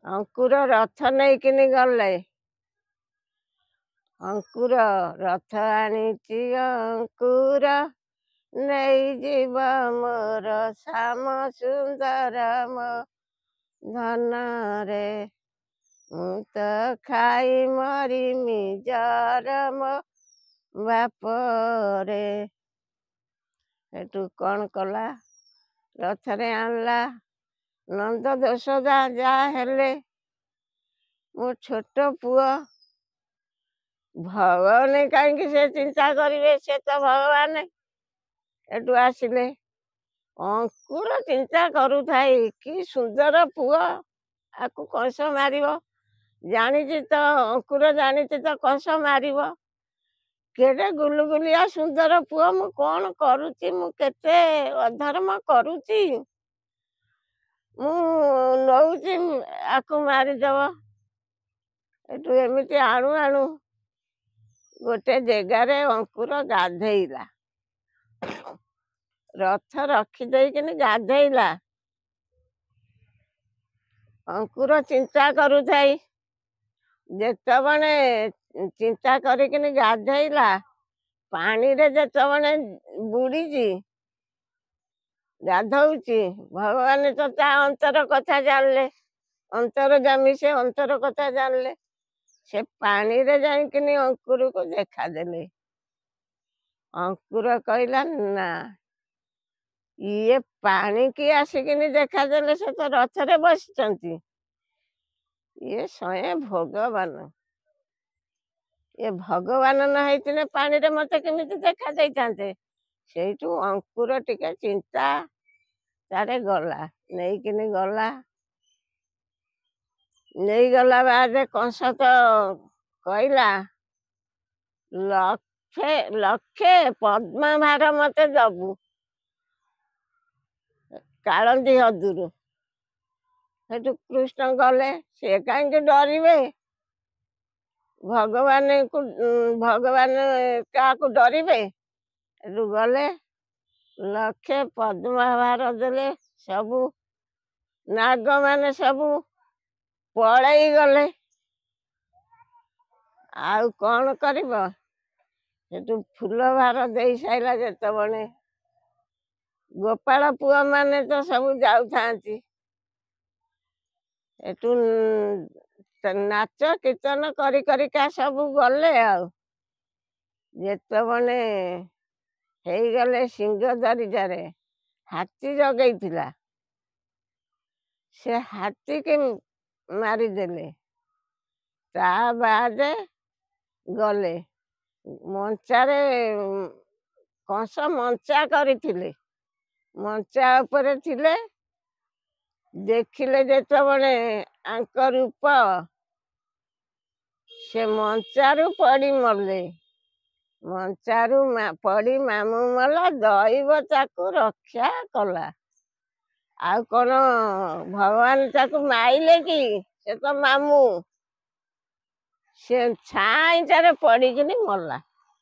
ଅଙ୍କୁର ରଥ ନେଇକିନି ଗଲେ। ଅଙ୍କୁର ରଥ ଆଣିଛି ଅଙ୍କୁର ନେଇଯିବ ମୋର ଶ୍ୟାମ ସୁନ୍ଦର ମୋ ଧନରେ। ମୁଁ ତ ଖାଇ ମରିମି ଜର ମୋ ବାପରେ। ସେଠୁ କ'ଣ କଲା? ରଥରେ ଆଣିଲା। ନନ୍ଦ ଯଶୋଦା ଯାହା ହେଲେ ମୋ ଛୋଟ ପୁଅ, ଭଗବାନ କାହିଁକି ସେ ଚିନ୍ତା କରିବେ? ସେ ତ ଭଗବାନ। ଏଠୁ ଆସିଲେ। ଅଙ୍କୁର ଚିନ୍ତା କରୁଥାଏ କି ସୁନ୍ଦର ପୁଅ, ଆକୁ କଂସ ମାରିବ। ଜାଣିଛି ତ, ଅଙ୍କୁର ଜାଣିଛି ତ କଂସ ମାରିବ। କେଡ଼େ ଗୁଲୁଗୁଲିଆ ସୁନ୍ଦର ପୁଅ, ମୁଁ କ'ଣ କରୁଛି? ମୁଁ କେତେ ଅଧର୍ମ କରୁଛି? ମୁଁ ନଉଛି ଆକୁ ମାରିଦେବ। ଏଠୁ ଏମିତି ଆଣୁ ଆଣୁ ଗୋଟେ ଜାଗାରେ ଅଙ୍କୁର ଗାଧେଇଲା। ରଥ ରଖିଦେଇକିନି ଗାଧେଇଲା। ଅଙ୍କୁର ଚିନ୍ତା କରୁଥାଇ। ଯେତେବେଳେ ଚିନ୍ତା କରିକିନି ଗାଧେଇଲା, ପାଣିରେ ଯେତେବେଳେ ବୁଡ଼ିଛି ଗାଧଉଛି, ଭଗବାନ ତ ତା ଅନ୍ତର କଥା ଜାଣିଲେ। ଅନ୍ତର୍ଯାମୀ ସେ ଅନ୍ତର କଥା ଜାଣିଲେ। ସେ ପାଣିରେ ଯାଇକିନି ଅଙ୍କୁରକୁ ଦେଖାଦେଲେ। ଅଙ୍କୁର କହିଲା, ନା, ଇଏ ପାଣିକି ଆସିକିନି ଦେଖାଦେଲେ, ସେ ତ ରଥରେ ବସିଛନ୍ତି। ଇଏ ସ୍ୱୟଂ ଭଗବାନ। ଏ ଭଗବାନ ନ ହେଇଥିଲେ ପାଣିରେ ମତେ କେମିତି ଦେଖା ଦେଇଥାନ୍ତେ? ସେଇଠୁ ଅଙ୍କୁର ଟିକେ ଚିନ୍ତା ତାରେ ଗଲା। ନେଇକିନି ଗଲା। ନେଇଗଲା ବାଦେ କଂସ ତ କହିଲା, ଲକ୍ଷେ ଲକ୍ଷେ ପଦ୍ମଭାର ମତେ ଦବୁ କାଳନ୍ଦୀ ହଦୁରୁ। ସେଠୁ କୃଷ୍ଣ ଗଲେ। ସେ କାହିଁକି ଡରିବେ? ଭଗବାନ କାହାକୁ ଡରିବେ? ଏଠୁ ଗଲେ, ଲକ୍ଷେ ପଦ୍ମଭାର ଦେଲେ। ସବୁ ନାଗମାନେ ସବୁ ପଳେଇ ଗଲେ। ଆଉ କ'ଣ କରିବ? ସେଠୁ ଫୁଲ ଭାର ଦେଇ ସାରିଲା ଯେତେବେଳେ, ଗୋପାଳ ପୁଅ ମାନେ ତ ସବୁ ଯାଉଥାନ୍ତି। ଏଠୁ ନାଚ କୀର୍ତ୍ତନ କରି କରିକା ସବୁ ଗଲେ। ଆଉ ଯେତେବେଳେ ହେଇଗଲେ ସିଂହଦରିଜାରେ, ହାତୀ ଜଗେଇଥିଲା, ସେ ହାତୀକି ମାରିଦେଲେ। ତା ବାଦେ ଗଲେ ମଞ୍ଚାରେ। କଂସ ମଞ୍ଚା କରିଥିଲେ। ମଞ୍ଚା ଉପରେ ଥିଲେ। ଦେଖିଲେ ଯେତେବେଳେ ଆଙ୍କ ରୂପ, ସେ ମଞ୍ଚାରୁ ପଡ଼ି ମଲେ। ମଞ୍ଚାରୁ ପଡ଼ି ମାମୁଁ ମଲା। ଦଇବ ତାକୁ ରକ୍ଷା କଲା। ଆଉ କ'ଣ ଭଗବାନ ତାକୁ ମାଇଲେ କି? ସେ ତ ମାମୁଁ। ସେ ଛାଇଁଟାରେ ପଡ଼ିକିନି ମଲା।